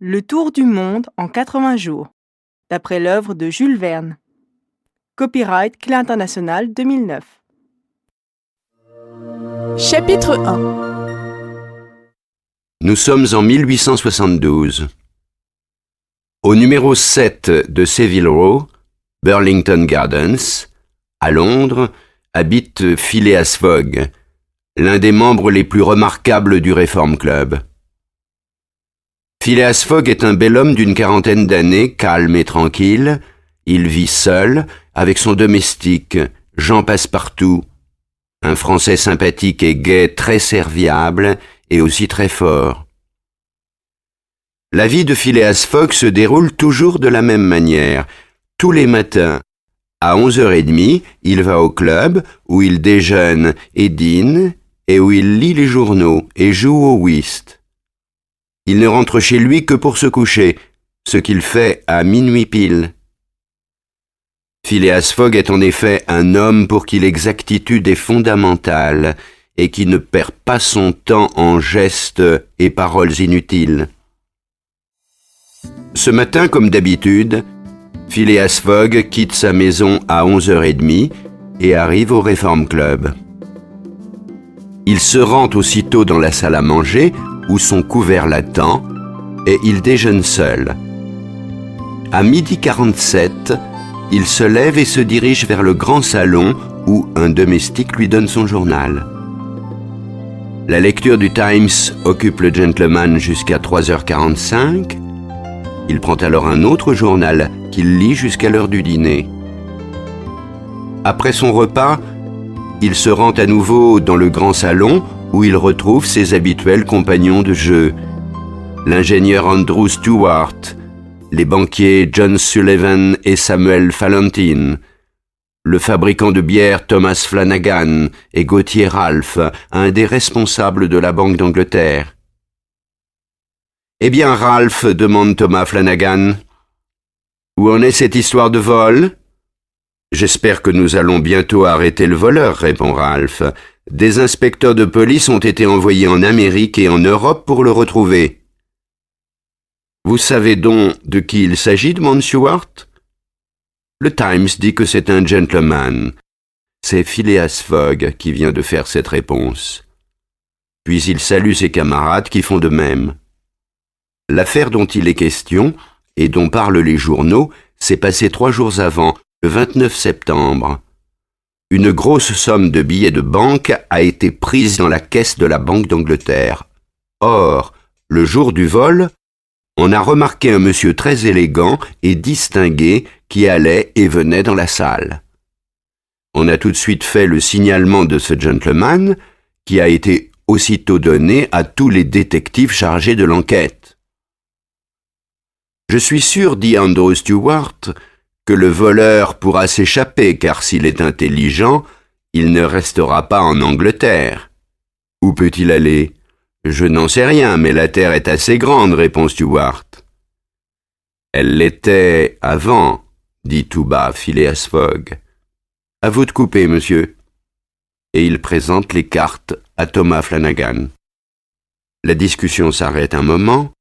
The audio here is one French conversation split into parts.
Le tour du monde en 80 jours, d'après l'œuvre de Jules Verne. Copyright Clé Internationale 2009. Chapitre 1. Nous sommes en 1872. Au numéro 7 de Savile Row, Burlington Gardens, à Londres, habite Phileas Fogg, l'un des membres les plus remarquables du Reform Club. Phileas Fogg est un bel homme d'une quarantaine d'années, calme et tranquille. Il vit seul, avec son domestique, Jean Passepartout, un Français sympathique et gai, très serviable et aussi très fort. La vie de Phileas Fogg se déroule toujours de la même manière. Tous les matins, à 11h30, il va au club, où il déjeune et dîne, et où il lit les journaux et joue au whist. Il ne rentre chez lui que pour se coucher, ce qu'il fait à minuit pile. Phileas Fogg est en effet un homme pour qui l'exactitude est fondamentale et qui ne perd pas son temps en gestes et paroles inutiles. Ce matin, comme d'habitude, Phileas Fogg quitte sa maison à 11h30 et arrive au Reform Club. Il se rend aussitôt dans la salle à manger où son couvert l'attend et il déjeune seul. À 12h47, il se lève et se dirige vers le grand salon où un domestique lui donne son journal. La lecture du Times occupe le gentleman jusqu'à 3h45. Il prend alors un autre journal qu'il lit jusqu'à l'heure du dîner. Après son repas, il se rend à nouveau dans le grand salon où il retrouve ses habituels compagnons de jeu, l'ingénieur Andrew Stuart, les banquiers John Sullivan et Samuel Fallentin, le fabricant de bière Thomas Flanagan et Gauthier Ralph, un des responsables de la Banque d'Angleterre. « Eh bien, Ralph, demande Thomas Flanagan, où en est cette histoire de vol ?»« J'espère que nous allons bientôt arrêter le voleur, répond Ralph. Des inspecteurs de police ont été envoyés en Amérique et en Europe pour le retrouver. »« Vous savez donc de qui il s'agit, demande Stuart. »« Le Times dit que c'est un gentleman. » C'est Phileas Fogg qui vient de faire cette réponse. Puis il salue ses camarades qui font de même. L'affaire dont il est question, et dont parlent les journaux, s'est passée 3 jours avant, le 29 septembre. Une grosse somme de billets de banque a été prise dans la caisse de la Banque d'Angleterre. Or, le jour du vol, on a remarqué un monsieur très élégant et distingué qui allait et venait dans la salle. On a tout de suite fait le signalement de ce gentleman, qui a été aussitôt donné à tous les détectives chargés de l'enquête. Je suis sûr, dit Andrew Stuart, que le voleur pourra s'échapper, car s'il est intelligent, il ne restera pas en Angleterre. Où peut-il aller ? Je n'en sais rien, mais la terre est assez grande, répond Stuart. Elle l'était avant, dit tout bas Phileas Fogg. À vous de couper, monsieur. Et il présente les cartes à Thomas Flanagan. La discussion s'arrête un moment,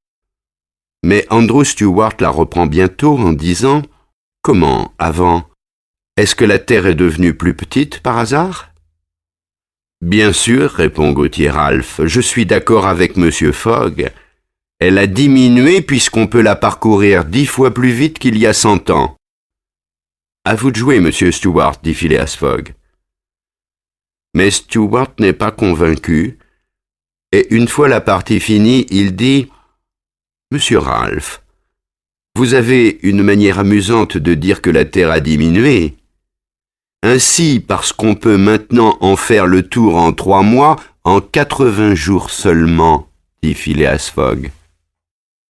mais Andrew Stuart la reprend bientôt en disant « Comment, avant ? Est-ce que la Terre est devenue plus petite, par hasard ?» Bien sûr, répond Gauthier Ralph, je suis d'accord avec monsieur Fogg. Elle a diminué puisqu'on peut la parcourir 10 fois plus vite qu'il y a 100 ans. À vous de jouer, monsieur Stuart, dit Phileas Fogg. Mais Stuart n'est pas convaincu, et une fois la partie finie, il dit « Monsieur Ralph, vous avez une manière amusante de dire que la Terre a diminué. Ainsi, parce qu'on peut maintenant en faire le tour en 3 mois, en 80 jours seulement, dit Phileas Fogg.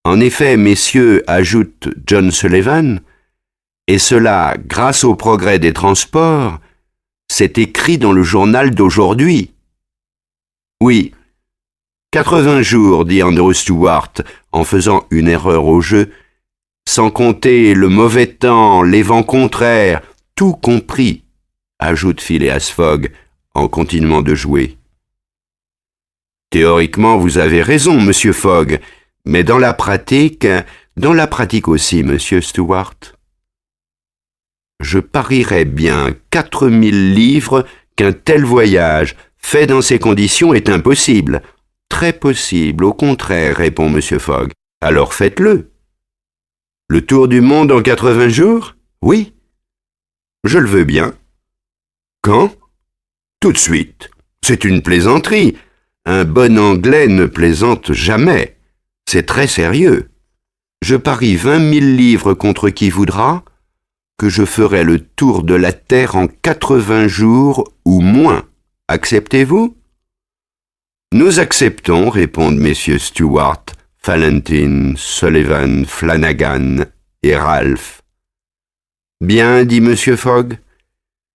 En effet, messieurs, ajoute John Sullivan, et cela, grâce au progrès des transports, c'est écrit dans le journal d'aujourd'hui. Oui, 80 jours, dit Andrew Stuart, en faisant une erreur au jeu, sans compter le mauvais temps, les vents contraires, tout compris, ajoute Phileas Fogg en continuant de jouer. Théoriquement, vous avez raison, monsieur Fogg, Mais dans la pratique aussi, monsieur Stewart. Je parierais bien 4000 livres qu'un tel voyage, fait dans ces conditions, est impossible. Très possible, au contraire, répond monsieur Fogg. Alors faites-le. Le tour du monde en 80 jours? Oui. Je le veux bien. Quand? Tout de suite. C'est une plaisanterie. Un bon Anglais ne plaisante jamais. C'est très sérieux. Je parie 20 000 livres contre qui voudra que je ferai le tour de la Terre en 80 jours ou moins. Acceptez-vous? Nous acceptons, répondent messieurs Stewart, Fallentin, Sullivan, Flanagan et Ralph. Bien, dit monsieur Fogg.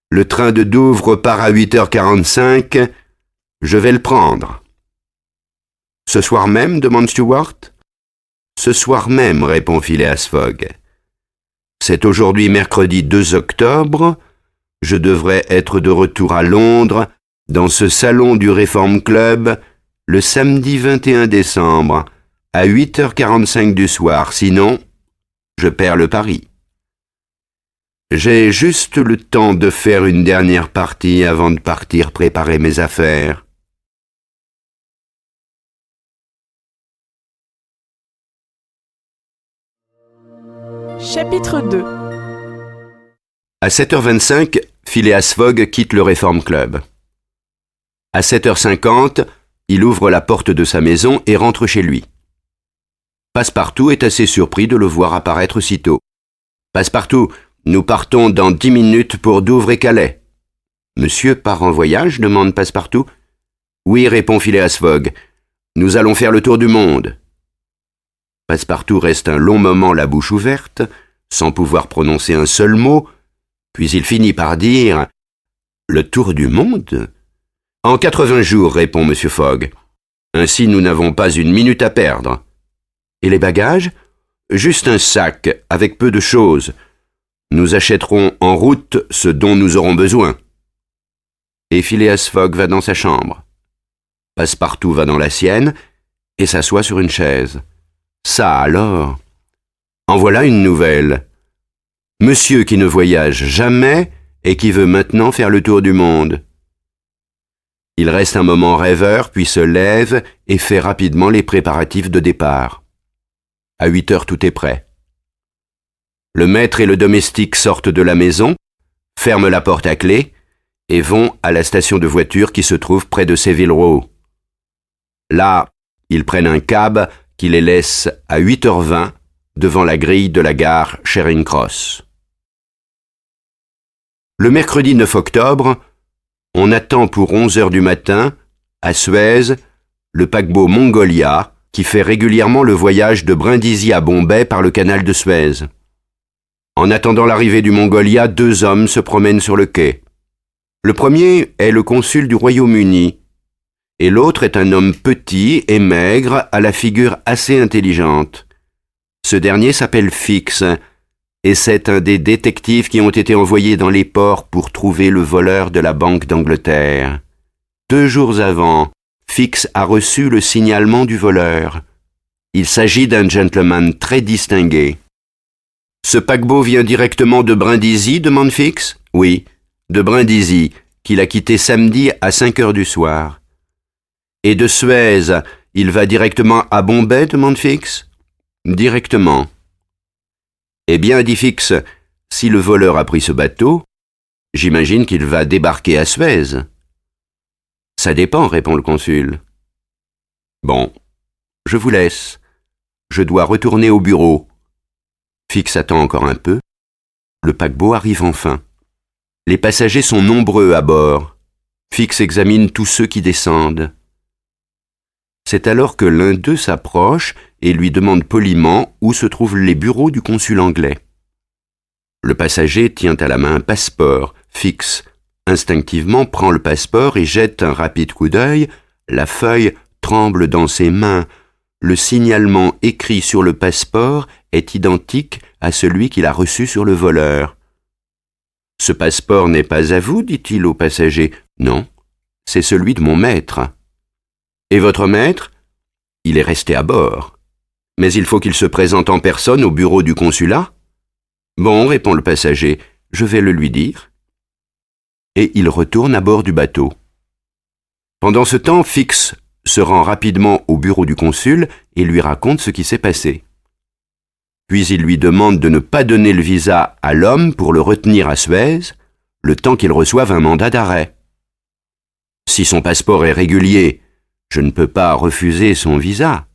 Le train de Douvres part à 8h45. Je vais le prendre. Ce soir même, demande Stewart. Ce soir même, répond Phileas Fogg. C'est aujourd'hui mercredi 2 octobre. Je devrais être de retour à Londres, dans ce salon du Reform Club, le samedi 21 décembre, à 8h45 du soir. Sinon, je perds le pari. J'ai juste le temps de faire une dernière partie avant de partir préparer mes affaires. Chapitre 2. À 7h25, Phileas Fogg quitte le Reform Club. À 7h50, il ouvre la porte de sa maison et rentre chez lui. Passepartout est assez surpris de le voir apparaître si tôt. « Passepartout, nous partons dans 10 minutes pour Douvres et Calais. »« Monsieur part en voyage ?» demande Passepartout. « Oui, répond Phileas Fogg. Nous allons faire le tour du monde. » Passepartout reste un long moment la bouche ouverte, sans pouvoir prononcer un seul mot, puis il finit par dire « Le tour du monde ?» « En 80 jours, répond monsieur Fogg. Ainsi nous n'avons pas une minute à perdre. »« Et les bagages ? » ?»« Juste un sac, avec peu de choses. Nous achèterons en route ce dont nous aurons besoin. » Et Phileas Fogg va dans sa chambre. Passepartout va dans la sienne et s'assoit sur une chaise. Ça alors. En voilà une nouvelle. Monsieur qui ne voyage jamais et qui veut maintenant faire le tour du monde. Il reste un moment rêveur, puis se lève et fait rapidement les préparatifs de départ. À 8h, tout est prêt. Le maître et le domestique sortent de la maison, ferment la porte à clé et vont à la station de voiture qui se trouve près de Savile Row. Là, ils prennent un cab qui les laisse à 8h20 devant la grille de la gare Charing Cross. Le mercredi 9 octobre, on attend pour 11h du matin, à Suez, le paquebot Mongolia qui fait régulièrement le voyage de Brindisi à Bombay par le canal de Suez. En attendant l'arrivée du Mongolia, 2 hommes se promènent sur le quai. Le premier est le consul du Royaume-Uni, et l'autre est un homme petit et maigre à la figure assez intelligente. Ce dernier s'appelle Fix, et c'est un des détectives qui ont été envoyés dans les ports pour trouver le voleur de la Banque d'Angleterre. 2 jours avant, Fix a reçu le signalement du voleur. Il s'agit d'un gentleman très distingué. « Ce paquebot vient directement de Brindisi ?» demande Fix. « Oui, de Brindisi, qu'il a quitté samedi à 5h du soir. »« Et de Suez, il va directement à Bombay ?» demande Fix. « Directement. » « Eh bien, dit Fix, si le voleur a pris ce bateau, j'imagine qu'il va débarquer à Suez. »« Ça dépend, répond le consul. »« Bon, je vous laisse. Je dois retourner au bureau. » Fix attend encore un peu. Le paquebot arrive enfin. Les passagers sont nombreux à bord. Fix examine tous ceux qui descendent. C'est alors que l'un d'eux s'approche et lui demande poliment où se trouvent les bureaux du consul anglais. Le passager tient à la main un passeport. Fix, instinctivement, prend le passeport et jette un rapide coup d'œil. La feuille tremble dans ses mains. Le signalement écrit sur le passeport est identique à celui qu'il a reçu sur le voleur. « Ce passeport n'est pas à vous, dit-il au passager. « Non, c'est celui de mon maître. »« Et votre maître ? Il est resté à bord. » Mais il faut qu'il se présente en personne au bureau du consulat. Bon, répond le passager, je vais le lui dire. Et il retourne à bord du bateau. Pendant ce temps, Fix se rend rapidement au bureau du consul et lui raconte ce qui s'est passé. Puis il lui demande de ne pas donner le visa à l'homme pour le retenir à Suez, le temps qu'il reçoive un mandat d'arrêt. Si son passeport est régulier, je ne peux pas refuser son visa.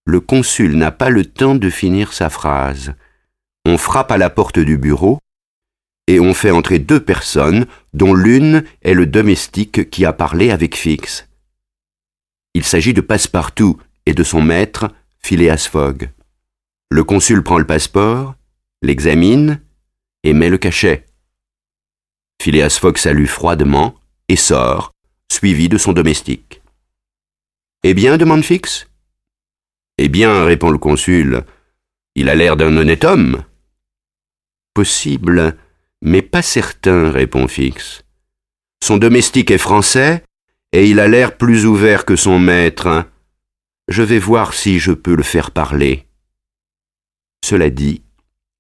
Le consul n'a pas le temps de finir sa phrase. On frappe à la porte du bureau et on fait entrer 2 personnes, dont l'une est le domestique qui a parlé avec Fix. Il s'agit de Passepartout et de son maître, Phileas Fogg. Le consul prend le passeport, l'examine et met le cachet. Phileas Fogg salue froidement et sort, suivi de son domestique. « Eh bien ?» demande Fix. « Eh bien » répond le consul, « il a l'air d'un honnête homme. »« Possible, mais pas certain » répond Fix. « Son domestique est français et il a l'air plus ouvert que son maître. Je vais voir si je peux le faire parler. » Cela dit,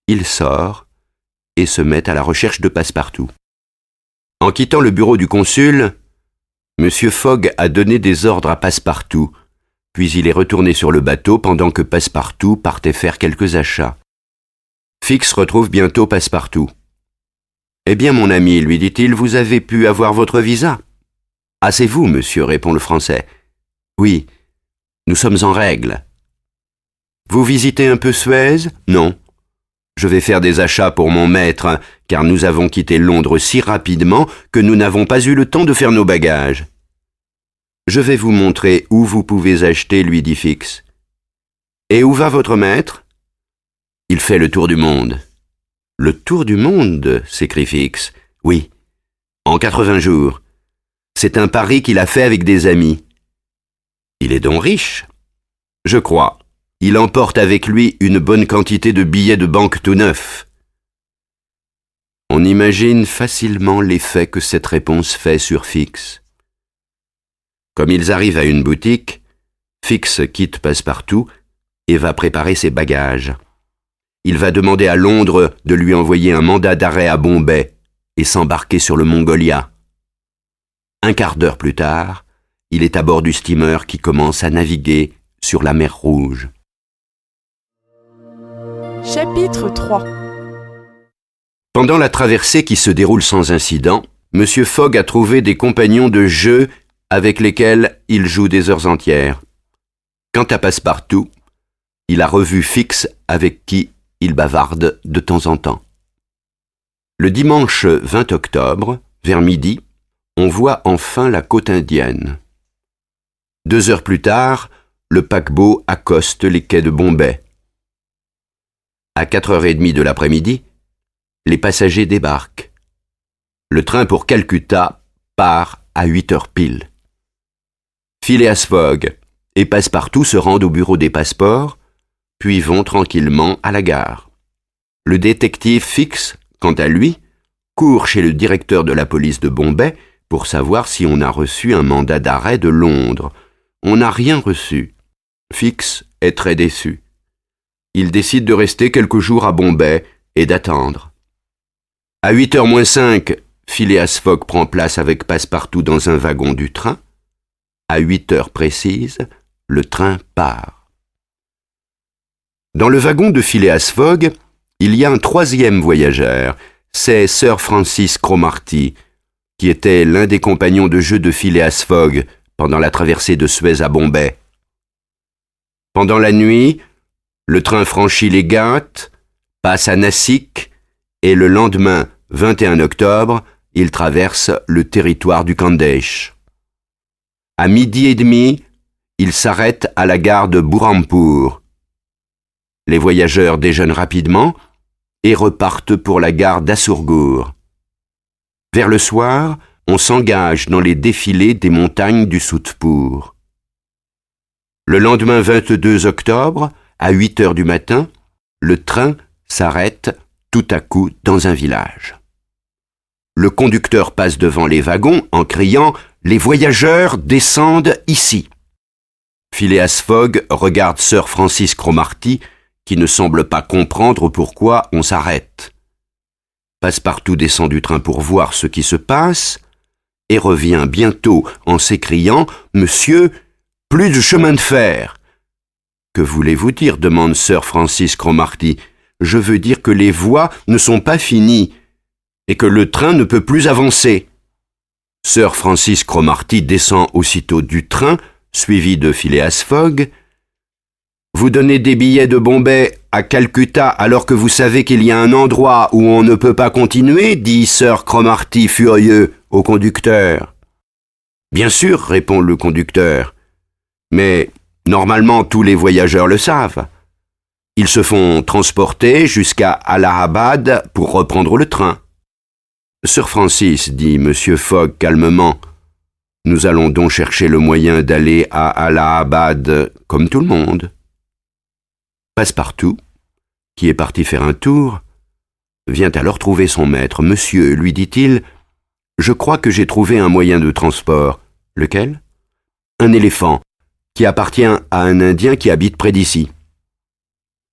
il sort et se met à la recherche de Passepartout. En quittant le bureau du consul, M. Fogg a donné des ordres à Passepartout, puis il est retourné sur le bateau pendant que Passepartout partait faire quelques achats. Fix retrouve bientôt Passepartout. « Eh bien, mon ami, lui dit-il, vous avez pu avoir votre visa ?»« Ah, c'est vous, monsieur, répond le Français. « Oui, nous sommes en règle. »« Vous visitez un peu Suez ?»« Non. Je vais faire des achats pour mon maître, car nous avons quitté Londres si rapidement que nous n'avons pas eu le temps de faire nos bagages. »« Je vais vous montrer où vous pouvez acheter, lui dit Fix. »« Et où va votre maître ?»« Il fait le tour du monde. »« Le tour du monde ?» s'écrie Fix. « Oui, en 80 jours. C'est un pari qu'il a fait avec des amis. »« Il est donc riche ?»« Je crois. Il emporte avec lui une bonne quantité de billets de banque tout neufs. » On imagine facilement l'effet que cette réponse fait sur Fix. Comme ils arrivent à une boutique, Fix quitte Passepartout et va préparer ses bagages. Il va demander à Londres de lui envoyer un mandat d'arrêt à Bombay et s'embarquer sur le Mongolia. Un quart d'heure plus tard, il est à bord du steamer qui commence à naviguer sur la mer Rouge. Chapitre 3. Pendant la traversée qui se déroule sans incident, M. Fogg a trouvé des compagnons de jeu avec lesquels il joue des heures entières. Quant à Passepartout, il a revu Fix avec qui il bavarde de temps en temps. Le dimanche 20 octobre, vers midi, on voit enfin la côte indienne. 2 heures plus tard, le paquebot accoste les quais de Bombay. À 4h30 de l'après-midi, les passagers débarquent. Le train pour Calcutta part à 8h pile. Phileas Fogg et Passepartout se rendent au bureau des passeports, puis vont tranquillement à la gare. Le détective Fix, quant à lui, court chez le directeur de la police de Bombay pour savoir si on a reçu un mandat d'arrêt de Londres. On n'a rien reçu. Fix est très déçu. Il décide de rester quelques jours à Bombay et d'attendre. À 8h moins 5, Phileas Fogg prend place avec Passepartout dans un wagon du train. À 8h précises, le train part. Dans le wagon de Phileas Fogg, il y a un 3e voyageur, c'est Sir Francis Cromarty, qui était l'un des compagnons de jeu de Phileas Fogg pendant la traversée de Suez à Bombay. Pendant la nuit, le train franchit les Ghâtes, passe à Nassik et le lendemain, 21 octobre, il traverse le territoire du Khandesh. À 12h30, il s'arrête à la gare de Burhanpur. Les voyageurs déjeunent rapidement et repartent pour la gare d'Assurghur. Vers le soir, on s'engage dans les défilés des montagnes du Soudpur. Le lendemain 22 octobre, à 8h du matin, le train s'arrête tout à coup dans un village. Le conducteur passe devant les wagons en criant « Les voyageurs descendent ici ». Phileas Fogg regarde Sir Francis Cromarty, qui ne semble pas comprendre pourquoi on s'arrête. Passepartout descend du train pour voir ce qui se passe et revient bientôt en s'écriant « Monsieur, plus de chemin de fer !»« Que voulez-vous dire ?» demande Sir Francis Cromarty. « Je veux dire que les voies ne sont pas finies et que le train ne peut plus avancer. » Sir Francis Cromarty descend aussitôt du train, suivi de Phileas Fogg. « Vous donnez des billets de Bombay à Calcutta alors que vous savez qu'il y a un endroit où on ne peut pas continuer ?» dit Sir Cromarty furieux au conducteur. « Bien sûr, répond le conducteur, mais normalement tous les voyageurs le savent. Ils se font transporter jusqu'à Allahabad pour reprendre le train. » « Sir Francis, dit M. Fogg calmement, nous allons donc chercher le moyen d'aller à Allahabad comme tout le monde. » Passepartout, qui est parti faire un tour, vient alors trouver son maître. « Monsieur, lui dit-il, je crois que j'ai trouvé un moyen de transport. » « Lequel ?»« Un éléphant, qui appartient à un Indien qui habite près d'ici. »«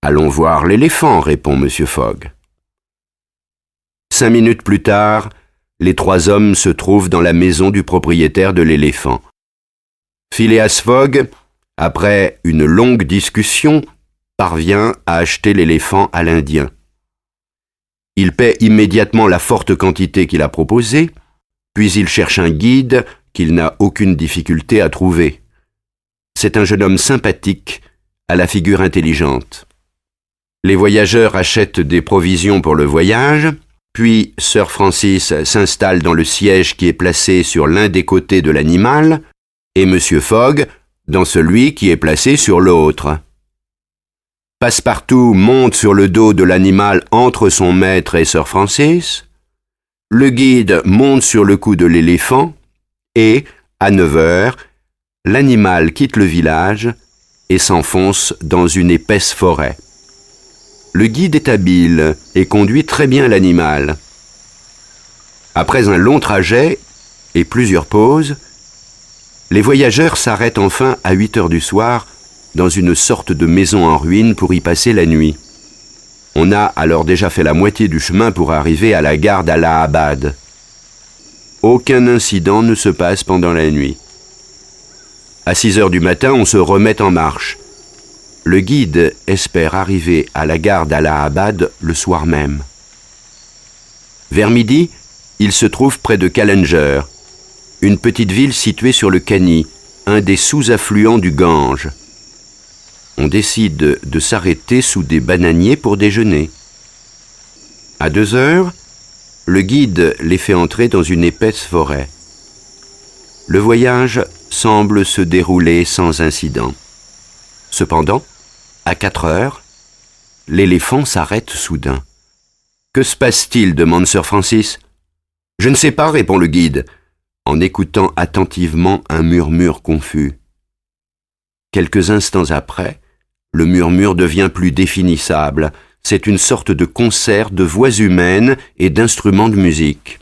Allons voir l'éléphant, répond M. Fogg. 5 minutes plus tard, les 3 hommes se trouvent dans la maison du propriétaire de l'éléphant. Phileas Fogg, après une longue discussion, parvient à acheter l'éléphant à l'Indien. Il paie immédiatement la forte quantité qu'il a proposée, puis il cherche un guide qu'il n'a aucune difficulté à trouver. C'est un jeune homme sympathique, à la figure intelligente. Les voyageurs achètent des provisions pour le voyage, puis Sir Francis s'installe dans le siège qui est placé sur l'un des côtés de l'animal, et M. Fogg dans celui qui est placé sur l'autre. Passepartout monte sur le dos de l'animal entre son maître et Sir Francis. Le guide monte sur le cou de l'éléphant et, à 9 heures, l'animal quitte le village et s'enfonce dans une épaisse forêt. Le guide est habile et conduit très bien l'animal. Après un long trajet et plusieurs pauses, les voyageurs s'arrêtent enfin à 8 heures du soir dans une sorte de maison en ruine pour y passer la nuit. On a alors déjà fait la moitié du chemin pour arriver à la gare d'Allahabad. Aucun incident ne se passe pendant la nuit. À 6 heures du matin, on se remet en marche. Le guide espère arriver à la gare d'Allahabad le soir même. Vers midi, il se trouve près de Callenger, une petite ville située sur le Cani, un des sous-affluents du Gange. On décide de s'arrêter sous des bananiers pour déjeuner. À 2 heures, le guide les fait entrer dans une épaisse forêt. Le voyage semble se dérouler sans incident. Cependant, à 4 heures, l'éléphant s'arrête soudain. « Que se passe-t-il » demande Sir Francis. « Je ne sais pas » répond le guide, en écoutant attentivement un murmure confus. Quelques instants après, le murmure devient plus définissable. C'est une sorte de concert de voix humaines et d'instruments de musique.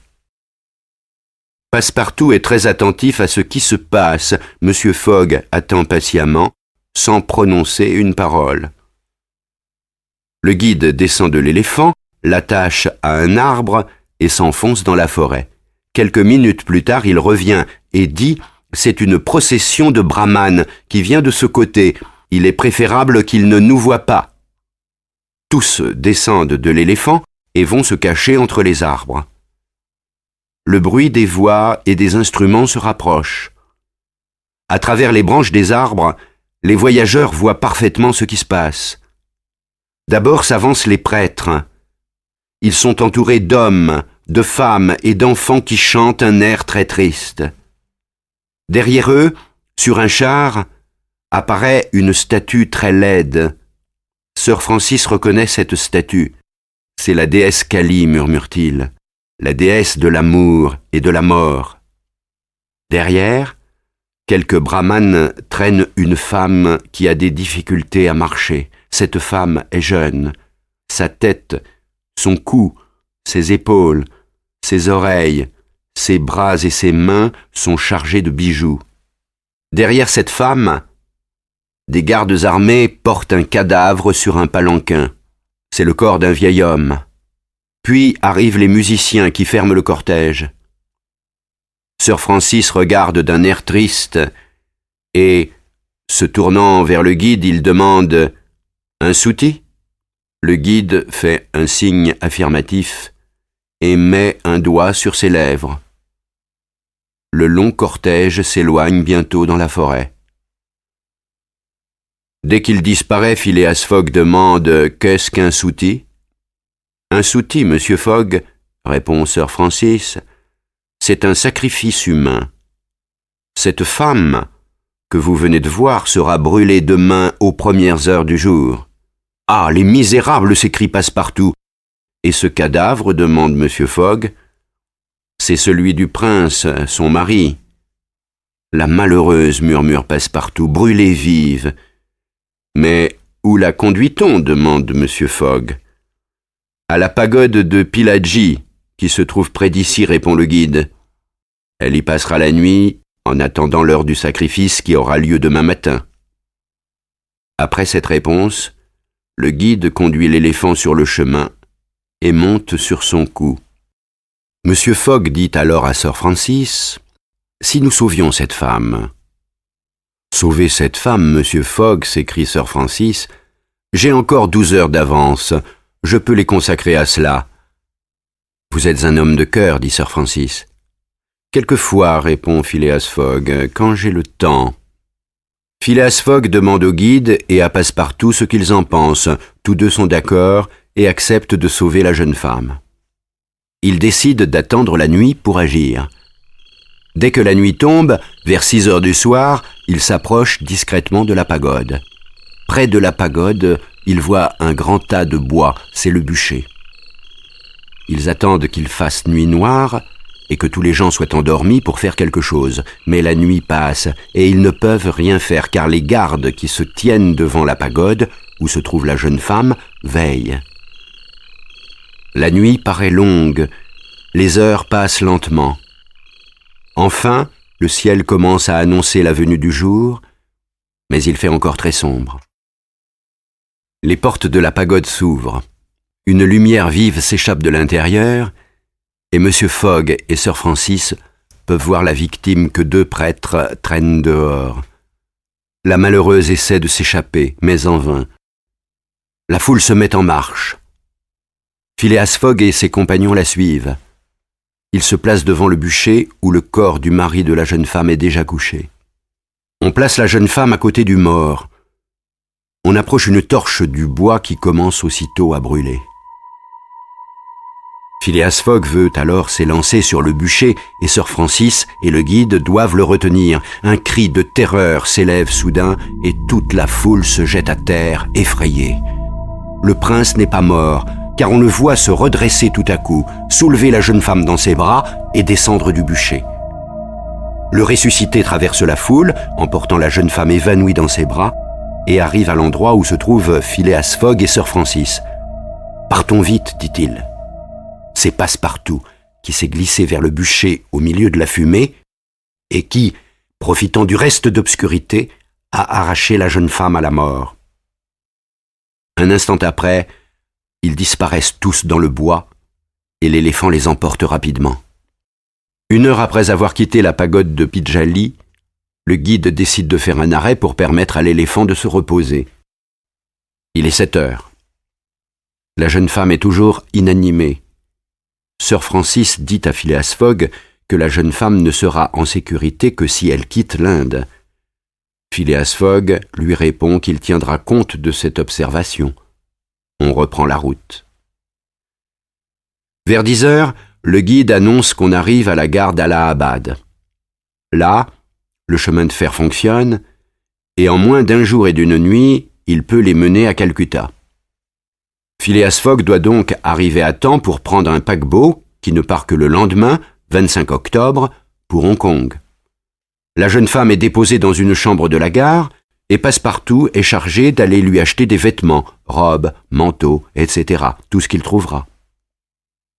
Passepartout est très attentif à ce qui se passe. M. Fogg attend patiemment, sans prononcer une parole. Le guide descend de l'éléphant, l'attache à un arbre et s'enfonce dans la forêt. Quelques minutes plus tard, il revient et dit « C'est une procession de brahmanes qui vient de ce côté. Il est préférable qu'ils ne nous voient pas. » Tous descendent de l'éléphant et vont se cacher entre les arbres. Le bruit des voix et des instruments se rapproche. À travers les branches des arbres, les voyageurs voient parfaitement ce qui se passe. D'abord s'avancent les prêtres. Ils sont entourés d'hommes, de femmes et d'enfants qui chantent un air très triste. Derrière eux, sur un char, apparaît une statue très laide. Sir Francis reconnaît cette statue. « C'est la déesse Kali, murmure-t-il, la déesse de l'amour et de la mort. » Derrière, quelques brahmanes traînent une femme qui a des difficultés à marcher. Cette femme est jeune. Sa tête, son cou, ses épaules, ses oreilles, ses bras et ses mains sont chargés de bijoux. Derrière cette femme, des gardes armés portent un cadavre sur un palanquin. C'est le corps d'un vieil homme. Puis arrivent les musiciens qui ferment le cortège. Sir Francis regarde d'un air triste et, se tournant vers le guide, il demande « Un souti ?» Le guide fait un signe affirmatif et met un doigt sur ses lèvres. Le long cortège s'éloigne bientôt dans la forêt. Dès qu'il disparaît, Phileas Fogg demande « Qu'est-ce qu'un souti ?» « Un souti, monsieur Fogg, » répond Sir Francis, « c'est un sacrifice humain. Cette femme que vous venez de voir sera brûlée demain aux premières heures du jour. »« Ah, les misérables !» s'écrie Passepartout. « Et ce cadavre, demande monsieur Fogg, c'est celui du prince, son mari. »« La malheureuse, murmure Passepartout, brûlée vive. »« Mais où la conduit-on » demande monsieur Fogg. « À la pagode de Pillaji, qui se trouve près d'ici, répond le guide. Elle y passera la nuit, en attendant l'heure du sacrifice qui aura lieu demain matin. » Après cette réponse, le guide conduit l'éléphant sur le chemin et monte sur son cou. Monsieur Fogg dit alors à Sir Francis, « Si nous sauvions cette femme ?» « Sauver cette femme, monsieur Fogg, s'écrie Sir Francis, « j'ai encore 12 heures d'avance. Je peux les consacrer à cela. »« Vous êtes un homme de cœur, dit Sir Francis. »« Quelquefois, répond Phileas Fogg, quand j'ai le temps. » Phileas Fogg demande au guide et à Passepartout ce qu'ils en pensent. Tous deux sont d'accord et acceptent de sauver la jeune femme. Ils décident d'attendre la nuit pour agir. Dès que la nuit tombe, vers 6 heures du soir, ils s'approchent discrètement de la pagode. Près de la pagode, ils voient un grand tas de bois, c'est le bûcher. Ils attendent qu'il fasse nuit noire et que tous les gens soient endormis pour faire quelque chose. Mais la nuit passe et ils ne peuvent rien faire car les gardes qui se tiennent devant la pagode, où se trouve la jeune femme, veillent. La nuit paraît longue, les heures passent lentement. Enfin, le ciel commence à annoncer la venue du jour, mais il fait encore très sombre. Les portes de la pagode s'ouvrent. Une lumière vive s'échappe de l'intérieur et M. Fogg et Sir Francis peuvent voir la victime que 2 prêtres traînent dehors. La malheureuse essaie de s'échapper, mais en vain. La foule se met en marche. Phileas Fogg et ses compagnons la suivent. Ils se placent devant le bûcher où le corps du mari de la jeune femme est déjà couché. On place la jeune femme à côté du mort. On approche une torche du bois qui commence aussitôt à brûler. Phileas Fogg veut alors s'élancer sur le bûcher et Sir Francis et le guide doivent le retenir. Un cri de terreur s'élève soudain et toute la foule se jette à terre, effrayée. Le prince n'est pas mort, car on le voit se redresser tout à coup, soulever la jeune femme dans ses bras et descendre du bûcher. Le ressuscité traverse la foule, emportant la jeune femme évanouie dans ses bras, et arrive à l'endroit où se trouvent Phileas Fogg et Sir Francis. « Partons vite, dit-il. » C'est Passepartout qui s'est glissé vers le bûcher au milieu de la fumée et qui, profitant du reste d'obscurité, a arraché la jeune femme à la mort. Un instant après, ils disparaissent tous dans le bois et l'éléphant les emporte rapidement. 1 heure après avoir quitté la pagode de Pillaji, le guide décide de faire un arrêt pour permettre à l'éléphant de se reposer. Il est 7 heures. La jeune femme est toujours inanimée. Sir Francis dit à Phileas Fogg que la jeune femme ne sera en sécurité que si elle quitte l'Inde. Phileas Fogg lui répond qu'il tiendra compte de cette observation. On reprend la route. Vers 10 heures, le guide annonce qu'on arrive à la gare d'Allahabad. Là, le chemin de fer fonctionne, et en moins d'1 jour et d'1 nuit, il peut les mener à Calcutta. Phileas Fogg doit donc arriver à temps pour prendre un paquebot qui ne part que le lendemain, 25 octobre, pour Hong Kong. La jeune femme est déposée dans une chambre de la gare et Passepartout est chargé d'aller lui acheter des vêtements, robes, manteaux, etc., tout ce qu'il trouvera.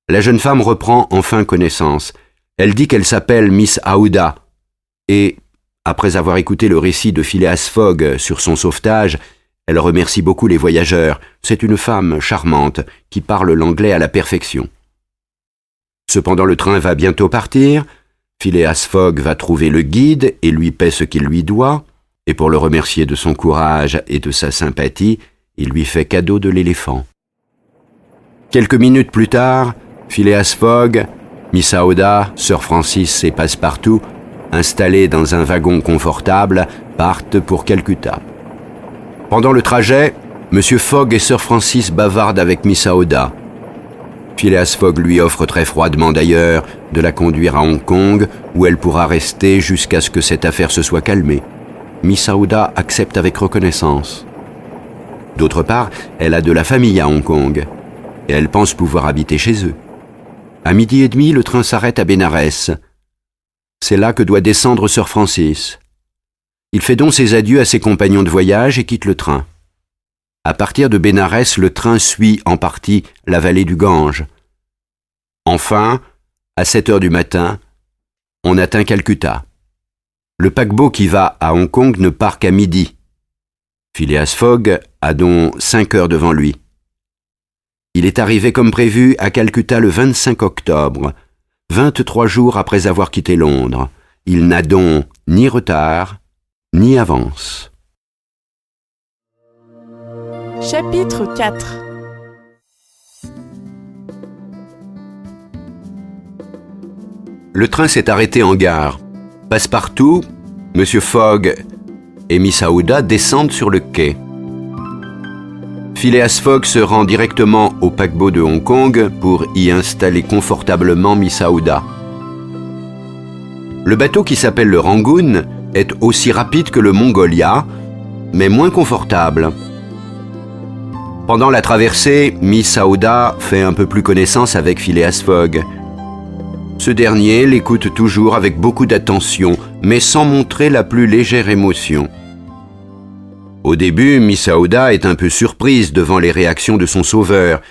La jeune femme reprend enfin connaissance. Elle dit qu'elle s'appelle Miss Aouda et, Après avoir écouté le récit de Phileas Fogg sur son sauvetage, elle remercie beaucoup les voyageurs. C'est une femme charmante qui parle l'anglais à la perfection. Cependant, le train va bientôt partir. Phileas Fogg va trouver le guide et lui paie ce qu'il lui doit. Et pour le remercier de son courage et de sa sympathie, il lui fait cadeau de l'éléphant. Quelques minutes plus tard, Phileas Fogg, Miss Aouda, Sir Francis et Passepartout, installés dans un wagon confortable, partent pour Calcutta. Pendant le trajet, M. Fogg et Sir Francis bavardent avec Miss Aouda. Phileas Fogg lui offre très froidement d'ailleurs de la conduire à Hong Kong, où elle pourra rester jusqu'à ce que cette affaire se soit calmée. Miss Aouda accepte avec reconnaissance. D'autre part, elle a de la famille à Hong Kong, et elle pense pouvoir habiter chez eux. À 12h30, le train s'arrête à Bénarès. C'est là que doit descendre Sir Francis. Il fait donc ses adieux à ses compagnons de voyage et quitte le train. À partir de Bénarès, le train suit en partie la vallée du Gange. Enfin, à 7h du matin, on atteint Calcutta. Le paquebot qui va à Hong Kong ne part qu'à midi. Phileas Fogg a donc 5 heures devant lui. Il est arrivé comme prévu à Calcutta le 25 octobre, 23 jours après avoir quitté Londres. Il n'a donc ni retard, ni avance. Chapitre 4. Le train s'est arrêté en gare. Passepartout, M. Fogg et Miss Aouda descendent sur le quai. Phileas Fogg se rend directement au paquebot de Hong Kong pour y installer confortablement Miss Aouda. Le bateau qui s'appelle le Rangoon est aussi rapide que le Mongolia, mais moins confortable. Pendant la traversée, Miss Aouda fait un peu plus connaissance avec Phileas Fogg. Ce dernier l'écoute toujours avec beaucoup d'attention, mais sans montrer la plus légère émotion. Au début, Miss Aouda est un peu surprise devant les réactions de son sauveur,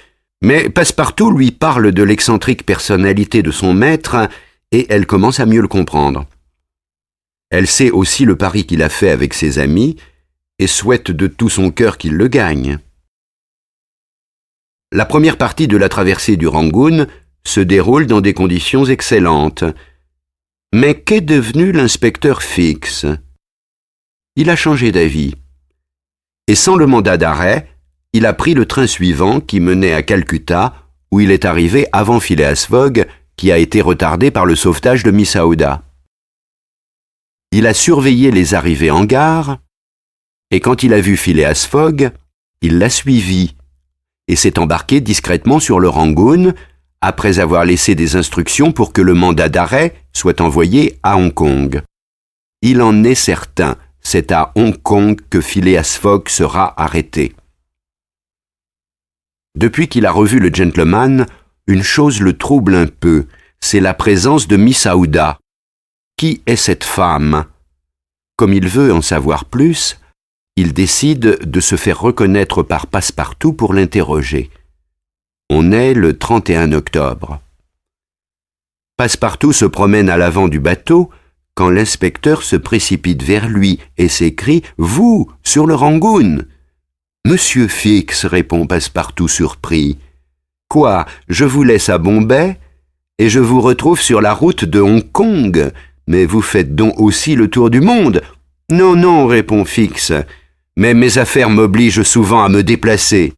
mais Passepartout lui parle de l'excentrique personnalité de son maître et elle commence à mieux le comprendre. Elle sait aussi le pari qu'il a fait avec ses amis et souhaite de tout son cœur qu'il le gagne. La première partie de la traversée du Rangoon se déroule dans des conditions excellentes. Mais qu'est devenu l'inspecteur Fix ? Il a changé d'avis. Et sans le mandat d'arrêt, il a pris le train suivant qui menait à Calcutta, où il est arrivé avant Phileas Fogg, qui a été retardé par le sauvetage de Miss Aouda. Il a surveillé les arrivées en gare, et quand il a vu Phileas Fogg, il l'a suivi, et s'est embarqué discrètement sur le Rangoon, après avoir laissé des instructions pour que le mandat d'arrêt soit envoyé à Hong Kong. Il en est certain. C'est à Hong Kong que Phileas Fogg sera arrêté. Depuis qu'il a revu le gentleman, une chose le trouble un peu, c'est la présence de Miss Aouda. Qui est cette femme ? Comme il veut en savoir plus, il décide de se faire reconnaître par Passepartout pour l'interroger. On est le 31 octobre. Passepartout se promène à l'avant du bateau, quand l'inspecteur se précipite vers lui et s'écrie « Vous, sur le Rangoon !»« Monsieur Fix, répond Passepartout surpris. « Quoi, je vous laisse à Bombay et je vous retrouve sur la route de Hong Kong, mais vous faites donc aussi le tour du monde ?»« Non, non, répond Fix, mais mes affaires m'obligent souvent à me déplacer. »«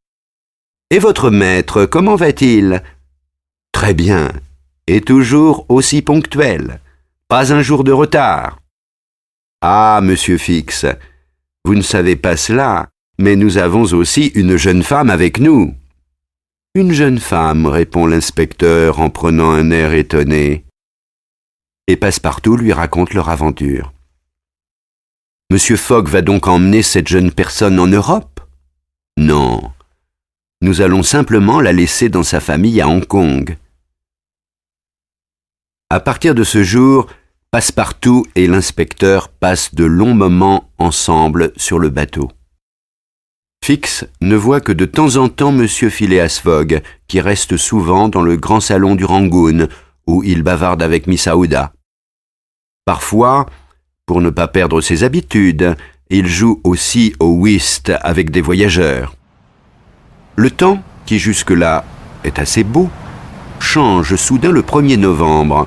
Et votre maître, comment va-t-il ?»« Très bien, et toujours aussi ponctuel. » Pas un jour de retard. Ah, monsieur Fix, vous ne savez pas cela, mais nous avons aussi une jeune femme avec nous. Une jeune femme, répond l'inspecteur en prenant un air étonné. Et Passepartout lui raconte leur aventure. Monsieur Fogg va donc emmener cette jeune personne en Europe ? Non. Nous allons simplement la laisser dans sa famille à Hong Kong. À partir de ce jour, Passepartout et l'inspecteur passent de longs moments ensemble sur le bateau. Fix ne voit que de temps en temps M. Phileas Fogg, qui reste souvent dans le grand salon du Rangoon, où il bavarde avec Miss Aouda. Parfois, pour ne pas perdre ses habitudes. Il joue aussi au whist avec des voyageurs. Le temps, qui jusque-là est assez beau, change soudain le 1er novembre.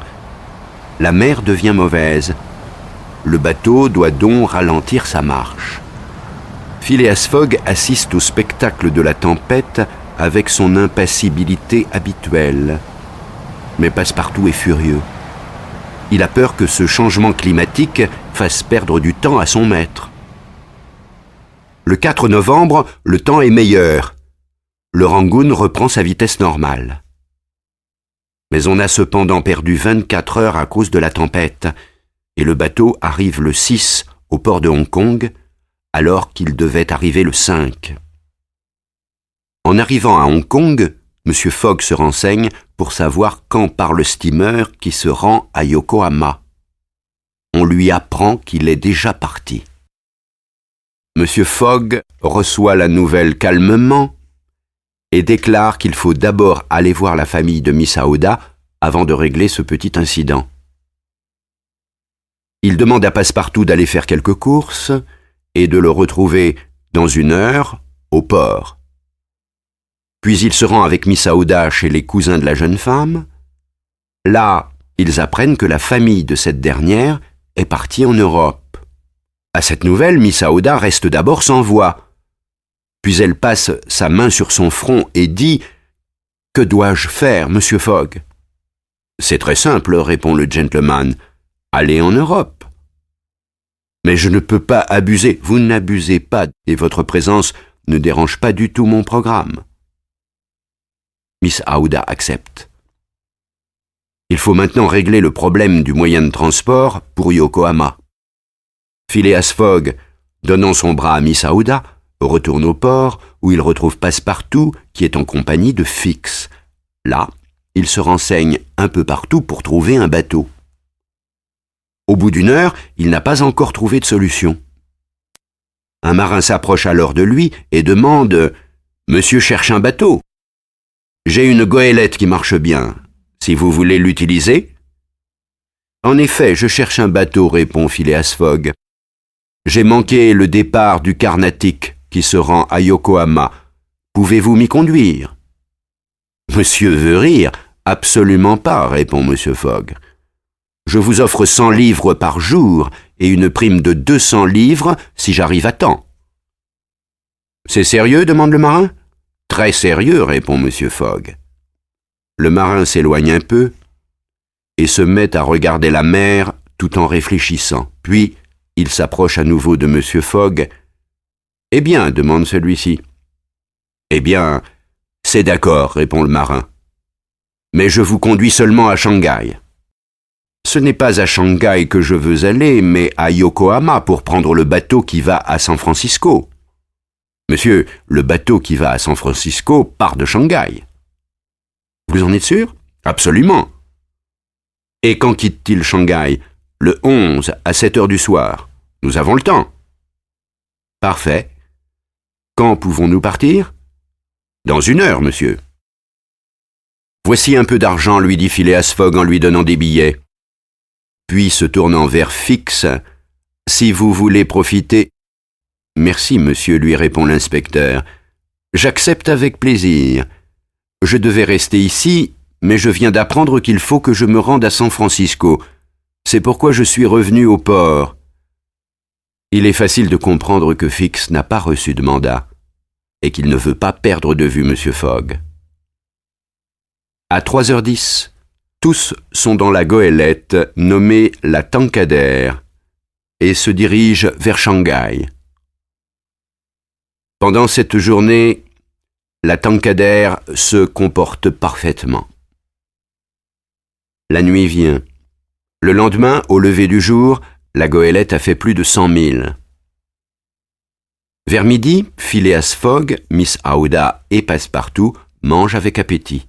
La mer devient mauvaise. Le bateau doit donc ralentir sa marche. Phileas Fogg assiste au spectacle de la tempête avec son impassibilité habituelle. Mais Passepartout est furieux. Il a peur que ce changement climatique fasse perdre du temps à son maître. Le 4 novembre, le temps est meilleur. Le Rangoon reprend sa vitesse normale. Mais on a cependant perdu 24 heures à cause de la tempête, et le bateau arrive le 6 au port de Hong Kong, alors qu'il devait arriver le 5. En arrivant à Hong Kong, M. Fogg se renseigne pour savoir quand part le steamer qui se rend à Yokohama. On lui apprend qu'il est déjà parti. M. Fogg reçoit la nouvelle calmement et déclare qu'il faut d'abord aller voir la famille de Miss Aouda avant de régler ce petit incident. Il demande à Passepartout d'aller faire quelques courses et de le retrouver dans 1 heure au port. Puis il se rend avec Miss Aouda chez les cousins de la jeune femme. Là, ils apprennent que la famille de cette dernière est partie en Europe. À cette nouvelle, Miss Aouda reste d'abord sans voix. Puis elle passe sa main sur son front et dit « Que dois-je faire, Monsieur Fogg ?»« C'est très simple, répond le gentleman. Allez en Europe. »« Mais je ne peux pas abuser. »« Vous n'abusez pas et votre présence ne dérange pas du tout mon programme. » Miss Aouda accepte. Il faut maintenant régler le problème du moyen de transport pour Yokohama. Phileas Fogg, donnant son bras à Miss Aouda, retourne au port où il retrouve Passepartout qui est en compagnie de Fix. Là, il se renseigne un peu partout pour trouver un bateau. Au bout d'1 heure, il n'a pas encore trouvé de solution. Un marin s'approche alors de lui et demande « Monsieur cherche un bateau ? J'ai une goélette qui marche bien. Si vous voulez l'utiliser ?» « En effet, je cherche un bateau, répond Phileas Fogg. J'ai manqué le départ du Carnatic qui se rend à Yokohama. Pouvez-vous m'y conduire ? » « Monsieur veut rire ? Absolument pas, répond Monsieur Fogg. Je vous offre 100 livres par jour et une prime de 200 livres si j'arrive à temps. C'est sérieux ? Demande le marin. Très sérieux, répond Monsieur Fogg. Le marin s'éloigne un peu et se met à regarder la mer tout en réfléchissant. Puis, il s'approche à nouveau de Monsieur Fogg. « Eh bien, demande celui-ci. »« Eh bien, c'est d'accord, répond le marin. Mais je vous conduis seulement à Shanghai. Ce n'est pas à Shanghai que je veux aller, mais à Yokohama pour prendre le bateau qui va à San Francisco. Monsieur, le bateau qui va à San Francisco part de Shanghai. Vous en êtes sûr ? Absolument. Et quand quitte-t-il Shanghai ? Le 11 à 7 heures du soir. Nous avons le temps. Parfait. Quand pouvons-nous partir ? Dans 1 heure, monsieur. Voici un peu d'argent, lui dit Phileas Fogg en lui donnant des billets. Puis, se tournant vers Fix, « Si vous voulez profiter... » « Merci, monsieur, lui répond l'inspecteur. J'accepte avec plaisir. Je devais rester ici, mais je viens d'apprendre qu'il faut que je me rende à San Francisco. C'est pourquoi je suis revenu au port. » Il est facile de comprendre que Fix n'a pas reçu de mandat et qu'il ne veut pas perdre de vue Monsieur Fogg. À 3h10, tous sont dans la goélette nommée la Tankadère et se dirigent vers Shanghai. Pendant cette journée, la Tankadère se comporte parfaitement. La nuit vient. Le lendemain, au lever du jour, la goélette a fait plus de 100 milles. Vers midi, Phileas Fogg, Miss Aouda et Passepartout mangent avec appétit.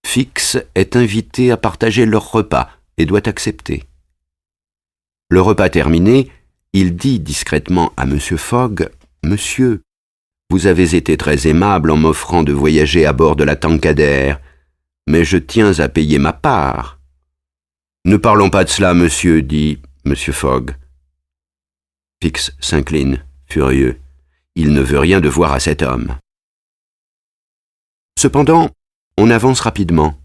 Fix est invité à partager leur repas et doit accepter. Le repas terminé, il dit discrètement à M. Fogg « Monsieur, vous avez été très aimable en m'offrant de voyager à bord de la Tankadère, mais je tiens à payer ma part. »« Ne parlons pas de cela, monsieur, dit M. Fogg. Fix s'incline, furieux. Il ne veut rien devoir à cet homme. Cependant, on avance rapidement.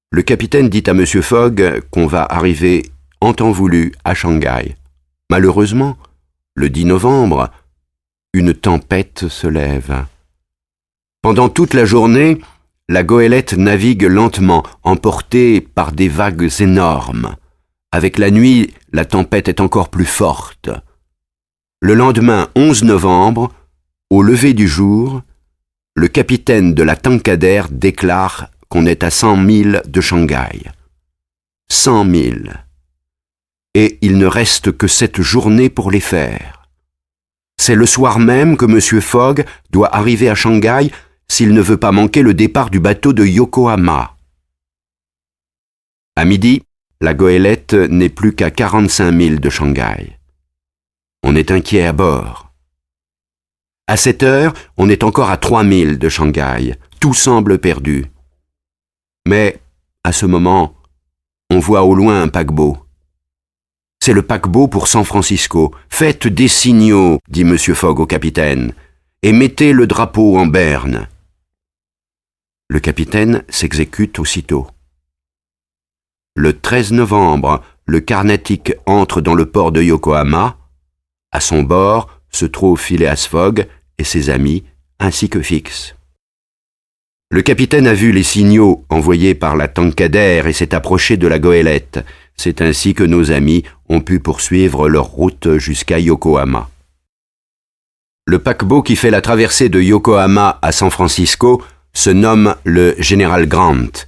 Le capitaine dit à M. Fogg qu'on va arriver en temps voulu à Shanghai. Malheureusement, le 10 novembre, une tempête se lève. Pendant toute la journée, la goélette navigue lentement, emportée par des vagues énormes. Avec la nuit, la tempête est encore plus forte. Le lendemain 11 novembre, au lever du jour, le capitaine de la Tankadère déclare qu'on est à 100 milles de Shanghai. 100 milles. Et il ne reste que cette journée pour les faire. C'est le soir même que M. Fogg doit arriver à Shanghai s'il ne veut pas manquer le départ du bateau de Yokohama. À midi, la goélette n'est plus qu'à 45 milles de Shanghai. On est inquiet à bord. À 7 heures, on est encore à 3 milles de Shanghai. Tout semble perdu. Mais, à ce moment, on voit au loin un paquebot. C'est le paquebot pour San Francisco. Faites des signaux, dit M. Fogg au capitaine, et mettez le drapeau en berne. Le capitaine s'exécute aussitôt. Le 13 novembre, le Carnatic entre dans le port de Yokohama. À son bord se trouvent Phileas Fogg et ses amis, ainsi que Fix. Le capitaine a vu les signaux envoyés par la Tankadère et s'est approché de la goélette. C'est ainsi que nos amis ont pu poursuivre leur route jusqu'à Yokohama. Le paquebot qui fait la traversée de Yokohama à San Francisco se nomme le General Grant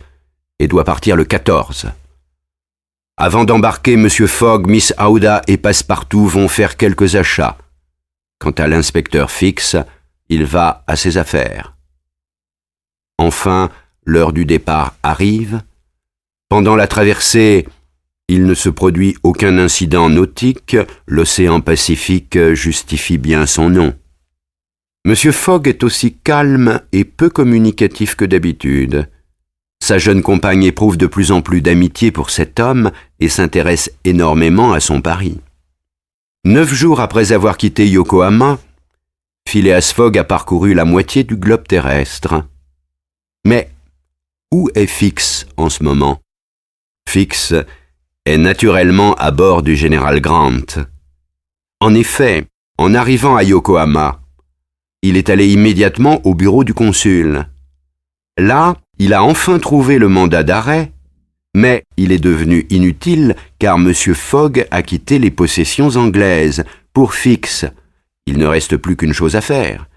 et doit partir le 14. Avant d'embarquer, M. Fogg, Miss Aouda et Passepartout vont faire quelques achats. Quant à l'inspecteur Fix, il va à ses affaires. Enfin, l'heure du départ arrive. Pendant la traversée, il ne se produit aucun incident nautique. L'océan Pacifique justifie bien son nom. M. Fogg est aussi calme et peu communicatif que d'habitude. Sa jeune compagne éprouve de plus en plus d'amitié pour cet homme et s'intéresse énormément à son pari. 9 jours après avoir quitté Yokohama, Phileas Fogg a parcouru la moitié du globe terrestre. Mais où est Fix en ce moment? Fix est naturellement à bord du général Grant. En effet, en arrivant à Yokohama, il est allé immédiatement au bureau du consul. Là, il a enfin trouvé le mandat d'arrêt, mais il est devenu inutile car M. Fogg a quitté les possessions anglaises. Pour Fix, il ne reste plus qu'une chose à faire,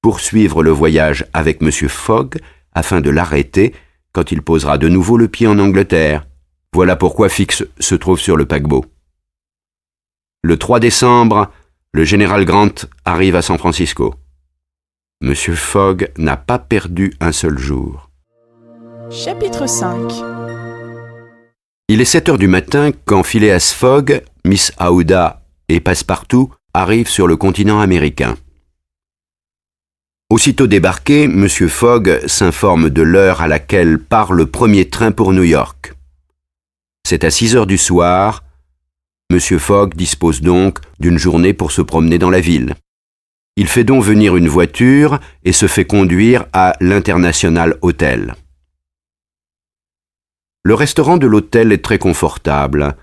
poursuivre le voyage avec M. Fogg afin de l'arrêter quand il posera de nouveau le pied en Angleterre. Voilà pourquoi Fix se trouve sur le paquebot. Le 3 décembre, le général Grant arrive à San Francisco. M. Fogg n'a pas perdu un seul jour. Chapitre 5. Il est 7 heures du matin quand Phileas Fogg, Miss Aouda et Passepartout arrivent sur le continent américain. Aussitôt débarqué, M. Fogg s'informe de l'heure à laquelle part le premier train pour New York. C'est à 6 heures du soir. M. Fogg dispose donc d'une journée pour se promener dans la ville. Il fait donc venir une voiture et se fait conduire à l'International Hotel. Le restaurant de l'hôtel est très confortable.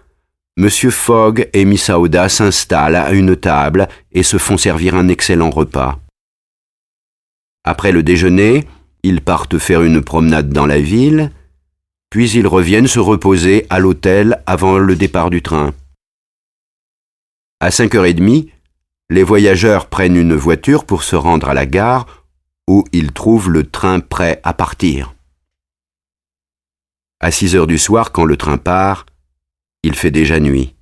M. Fogg et Miss Aouda s'installent à une table et se font servir un excellent repas. Après le déjeuner, ils partent faire une promenade dans la ville, puis ils reviennent se reposer à l'hôtel avant le départ du train. À 5h30, les voyageurs prennent une voiture pour se rendre à la gare où ils trouvent le train prêt à partir. À 6 heures du soir, quand le train part, il fait déjà nuit.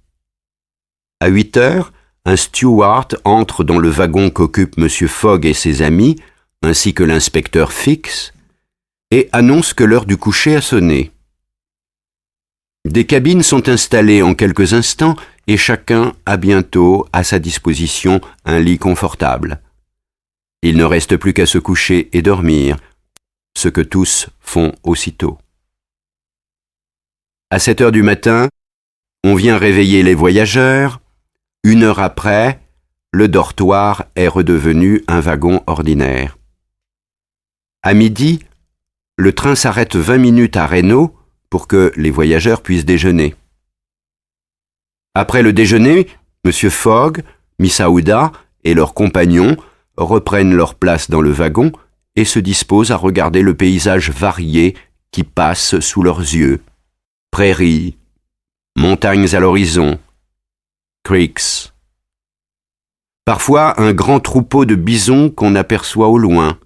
À 8 heures, un steward entre dans le wagon qu'occupent M. Fogg et ses amis, ainsi que l'inspecteur Fix, et annonce que l'heure du coucher a sonné. Des cabines sont installées en quelques instants et chacun a bientôt à sa disposition un lit confortable. Il ne reste plus qu'à se coucher et dormir, ce que tous font aussitôt. À 7 heures du matin, on vient réveiller les voyageurs. 1 heure après, le dortoir est redevenu un wagon ordinaire. À midi, le train s'arrête 20 minutes à Reno pour que les voyageurs puissent déjeuner. Après le déjeuner, M. Fogg, Miss Aouda et leurs compagnons reprennent leur place dans le wagon et se disposent à regarder le paysage varié qui passe sous leurs yeux. Prairies, montagnes à l'horizon, creeks. Parfois un grand troupeau de bisons qu'on aperçoit au loin.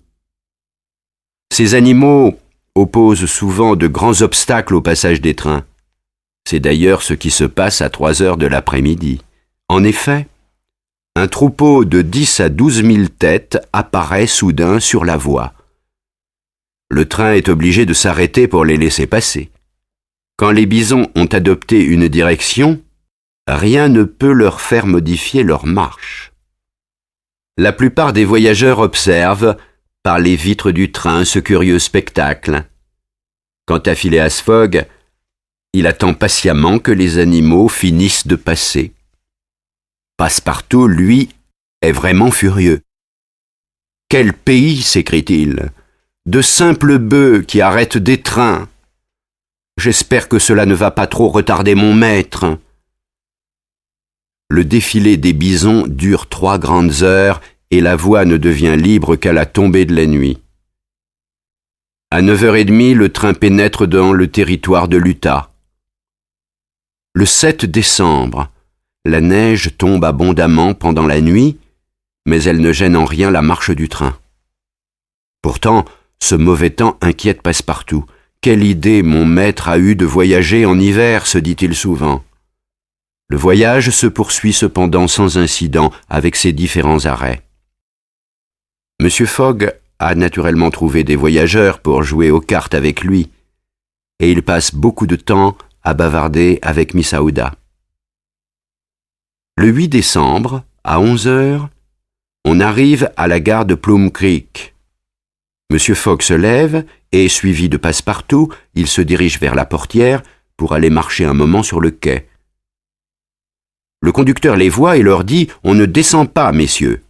Ces animaux opposent souvent de grands obstacles au passage des trains. C'est d'ailleurs ce qui se passe à 3 heures de l'après-midi. En effet, un troupeau de 10 à 12 000 têtes apparaît soudain sur la voie. Le train est obligé de s'arrêter pour les laisser passer. Quand les bisons ont adopté une direction, rien ne peut leur faire modifier leur marche. La plupart des voyageurs observent, par les vitres du train, ce curieux spectacle. Quant à Phileas Fogg, il attend patiemment que les animaux finissent de passer. Passepartout, lui, est vraiment furieux. « Quel pays !» s'écrie-t-il. « De simples bœufs qui arrêtent des trains. J'espère que cela ne va pas trop retarder mon maître. » Le défilé des bisons dure 3 grandes heures et la voie ne devient libre qu'à la tombée de la nuit. À 9h30, le train pénètre dans le territoire de l'Utah. Le 7 décembre, la neige tombe abondamment pendant la nuit, mais elle ne gêne en rien la marche du train. Pourtant, ce mauvais temps inquiète Passepartout. Quelle idée mon maître a eue de voyager en hiver, se dit-il souvent. Le voyage se poursuit cependant sans incident avec ses différents arrêts. M. Fogg a naturellement trouvé des voyageurs pour jouer aux cartes avec lui, et il passe beaucoup de temps à bavarder avec Miss Aouda. Le 8 décembre, à 11 heures, on arrive à la gare de Plum Creek. M. Fogg se lève et, suivi de Passepartout, il se dirige vers la portière pour aller marcher un moment sur le quai. Le conducteur les voit et leur dit « On ne descend pas, messieurs. »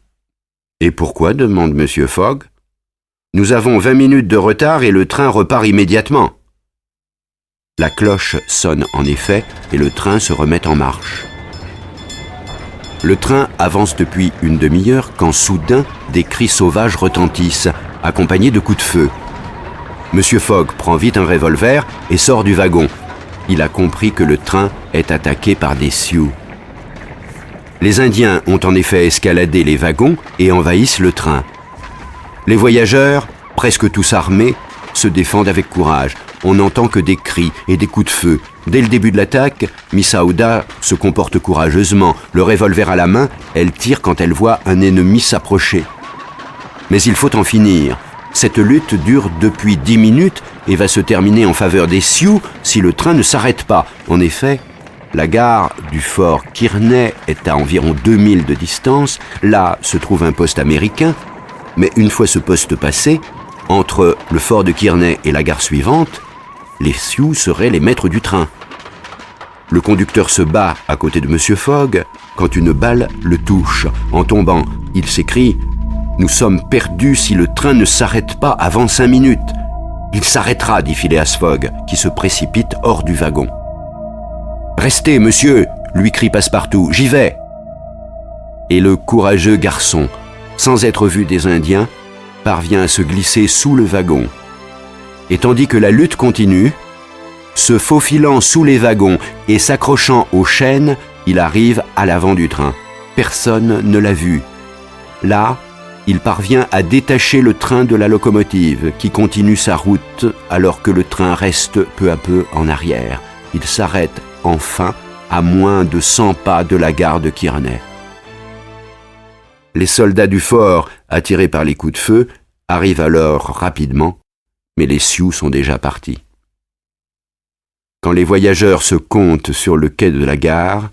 « Et pourquoi ?» demande M. Fogg. « Nous avons 20 minutes de retard et le train repart immédiatement. » La cloche sonne en effet et le train se remet en marche. Le train avance depuis une demi-heure quand soudain des cris sauvages retentissent, accompagnés de coups de feu. M. Fogg prend vite un revolver et sort du wagon. Il a compris que le train est attaqué par des Sioux. Les Indiens ont en effet escaladé les wagons et envahissent le train. Les voyageurs, presque tous armés, se défendent avec courage. On n'entend que des cris et des coups de feu. Dès le début de l'attaque, Miss Aouda se comporte courageusement. Le revolver à la main, elle tire quand elle voit un ennemi s'approcher. Mais il faut en finir. Cette lutte dure depuis 10 minutes et va se terminer en faveur des Sioux si le train ne s'arrête pas. En effet, la gare du fort Kearney est à environ 2 milles de distance. Là se trouve un poste américain. Mais une fois ce poste passé, entre le fort de Kearney et la gare suivante, les Sioux seraient les maîtres du train. Le conducteur se bat à côté de M. Fogg quand une balle le touche. En tombant, il s'écrie « Nous sommes perdus si le train ne s'arrête pas avant 5 minutes. » « Il s'arrêtera, dit Phileas Fogg, qui se précipite hors du wagon. « Restez, monsieur !» lui crie Passepartout. « J'y vais !» Et le courageux garçon, sans être vu des Indiens, parvient à se glisser sous le wagon. Et tandis que la lutte continue, se faufilant sous les wagons et s'accrochant aux chaînes, il arrive à l'avant du train. Personne ne l'a vu. Là, il parvient à détacher le train de la locomotive, qui continue sa route alors que le train reste peu à peu en arrière. Il s'arrête enfin à moins de 100 pas de la gare de Kearney. Les soldats du fort, attirés par les coups de feu, arrivent alors rapidement, mais les Sioux sont déjà partis. Quand les voyageurs se comptent sur le quai de la gare,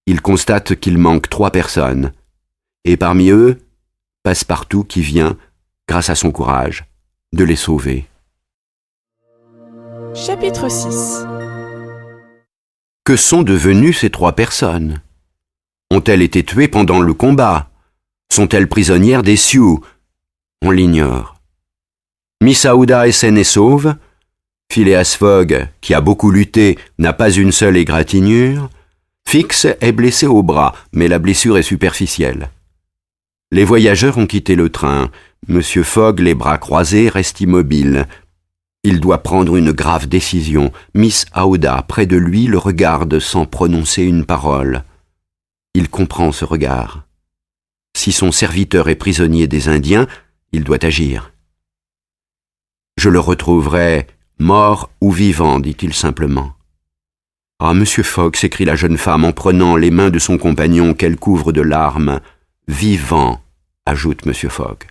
ils constatent qu'il manque 3 personnes, et parmi eux, Passepartout qui vient, grâce à son courage, de les sauver. Chapitre 6. Que sont devenues ces 3 personnes ? Ont-elles été tuées pendant le combat? Sont-elles prisonnières des Sioux? On l'ignore. Miss Aouda est saine et sauve. Phileas Fogg, qui a beaucoup lutté, n'a pas une seule égratignure. Fix est blessé au bras, mais la blessure est superficielle. Les voyageurs ont quitté le train. Monsieur Fogg, les bras croisés, reste immobile. Il doit prendre une grave décision. Miss Aouda, près de lui, le regarde sans prononcer une parole. Il comprend ce regard. Si son serviteur est prisonnier des Indiens, il doit agir. « Je le retrouverai mort ou vivant, dit-il simplement. « Ah, Monsieur Fogg, s'écrie la jeune femme en prenant les mains de son compagnon qu'elle couvre de larmes. « Vivant, ajoute Monsieur Fogg. »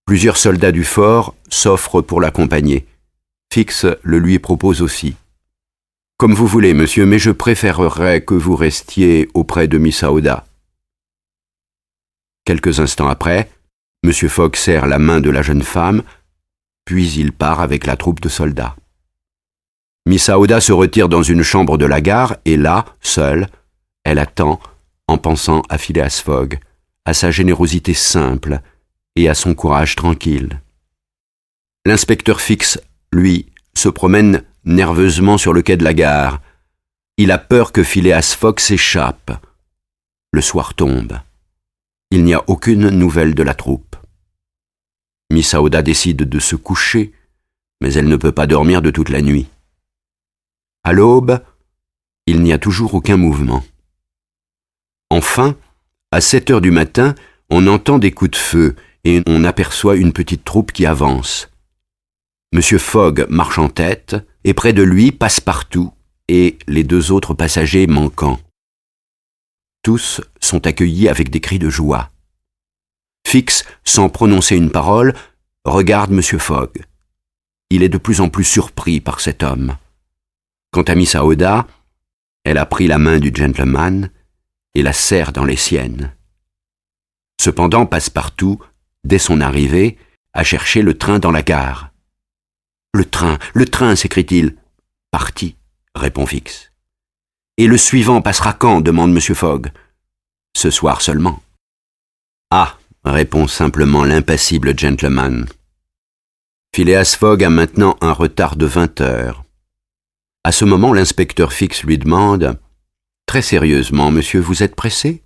Plusieurs soldats du fort s'offrent pour l'accompagner. Fix le lui propose aussi. « Comme vous voulez, monsieur, mais je préférerais que vous restiez auprès de Miss Aouda. » Quelques instants après, Monsieur Fogg serre la main de la jeune femme, puis il part avec la troupe de soldats. Miss Aouda se retire dans une chambre de la gare et là, seule, elle attend en pensant à Phileas Fogg, à sa générosité simple et à son courage tranquille. L'inspecteur Fix, lui, se promène nerveusement sur le quai de la gare. Il a peur que Phileas Fogg s'échappe. Le soir tombe. Il n'y a aucune nouvelle de la troupe. Miss Aouda décide de se coucher, mais elle ne peut pas dormir de toute la nuit. À l'aube, il n'y a toujours aucun mouvement. Enfin, à 7 heures du matin, on entend des coups de feu et on aperçoit une petite troupe qui avance. Monsieur Fogg marche en tête et près de lui Passepartout et les 2 autres passagers manquants. Tous sont accueillis avec des cris de joie. Fix, sans prononcer une parole, regarde Monsieur Fogg. Il est de plus en plus surpris par cet homme. Quant à Miss Aouda, elle a pris la main du gentleman et la serre dans les siennes. Cependant, Passepartout, dès son arrivée, a cherché le train dans la gare. « Le train !» s'écrie-t-il. « Parti !» répond Fix. « Et le suivant passera quand ?» demande Monsieur Fogg. « Ce soir seulement. »« Ah !» répond simplement l'impassible gentleman. Phileas Fogg a maintenant un retard de 20 heures. À ce moment, l'inspecteur Fix lui demande « Très sérieusement, monsieur, vous êtes pressé ?»«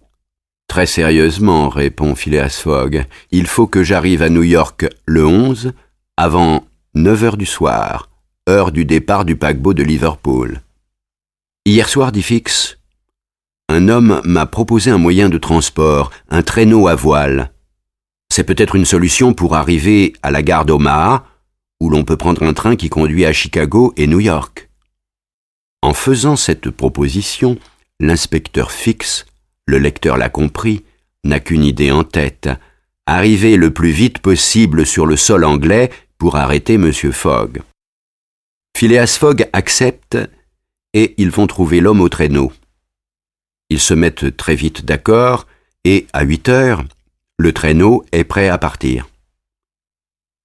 Très sérieusement, répond Phileas Fogg. Il faut que j'arrive à New York le 11 avant 9 heures du soir, heure du départ du paquebot de Liverpool. Hier soir, dit Fix, un homme m'a proposé un moyen de transport, un traîneau à voile. C'est peut-être une solution pour arriver à la gare d'Omaha, où l'on peut prendre un train qui conduit à Chicago et New York. En faisant cette proposition, l'inspecteur Fix, le lecteur l'a compris, n'a qu'une idée en tête, arriver le plus vite possible sur le sol anglais pour arrêter M. Fogg. Phileas Fogg accepte et ils vont trouver l'homme au traîneau. Ils se mettent très vite d'accord et, à 8 heures, le traîneau est prêt à partir.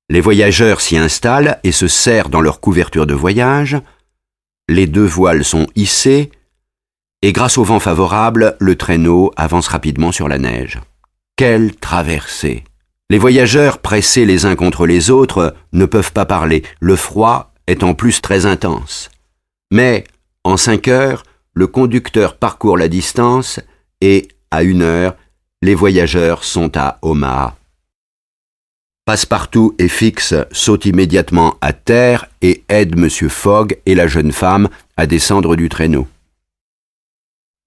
Les voyageurs s'y installent et se serrent dans leur couverture de voyage. Les 2 voiles sont hissées et grâce au vent favorable, le traîneau avance rapidement sur la neige. Quelle traversée! Les voyageurs, pressés les uns contre les autres, ne peuvent pas parler. Le froid est en plus très intense. Mais, en 5 heures, le conducteur parcourt la distance et, à 1 heure, les voyageurs sont à Omaha. Passepartout et Fix sautent immédiatement à terre et aident M. Fogg et la jeune femme à descendre du traîneau.